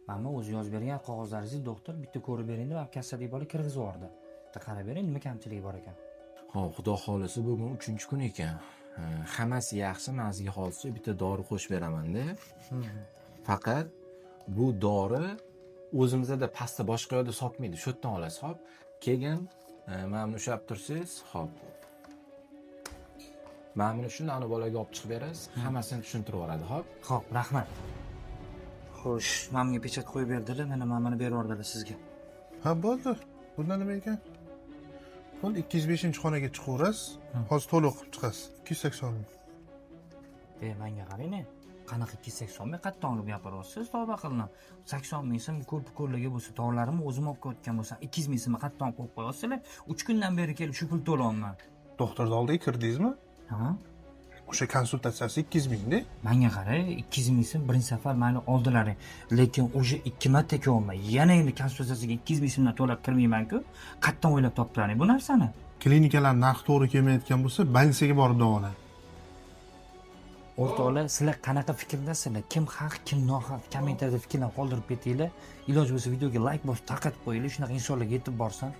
Mana o'zi yozib bergan qog'ozlaringizni doktor bitta ko'rib bering deb kassadagi bola kirgizib yubordi. Bitta qarab bering, nima kamchiligi bor ekan. Hop, xudo xolisi bugun 3-kun ekan. Hammasi yaxshi, men sizga hozir bitta dori qo'shib beraman-da. Faqat bu dori o'zimizda pasta boshqa yoqda sotmaydi. Shu yerdan olasiz, hop. Keyin mana buni ushlab tursangiz, hop. Mana buni shuni ana bolaga olib chiqib berasiz, hammasini tushuntirib yuboradi, hop. Xo'p, rahmat. Xo'sh, menga pechat qo'yib berdilar, mana buni berib yubordilar sizga. Ha, bo'ldi. Bundan nima ekan? Pul 205-xonaga chiqaverasiz. Hozir to'liq qilib chiqasiz. 280 ming. Menga qarang, qanaqa 280 ming qatdan olib gapiryapsiz, tavba qildim. 80 ming so'm ko'p-ko'rligi bo'lsa, tog'larimni o'zim olib ketgan bo'lsam, 200 ming so'm qatdan qo'yib qo'yasizlar. 3 kundan beri kelib shu pul to'layapman. Doktorning oldiga kirdingizmi? Ha? O'sha konsultatsiyasi 200 mingda. Menga qarang, 200 ming so'm birinchi safar meni oldilar. Lekin o'sha 2 marta ko'rmay, yana endi konsultatsiyaga 200 ming so'mdan to'lab kirmayman-ku. Qatdan o'ylab topdilaring bu narsani? Klinikalar narx to'g'ri kelmayotgan bo'lsa, больницаga borib davolang. O'rtoqlar, sizlar qanaqa fikrdasizlar? Kim haq, kim nohaq? Kommentariyada fikrlarni qoldirib ketinglar. Iloji bo'lsa videoga like bosib, tarqatib qo'yinglar, shunaqa insonlarga yetib borsin.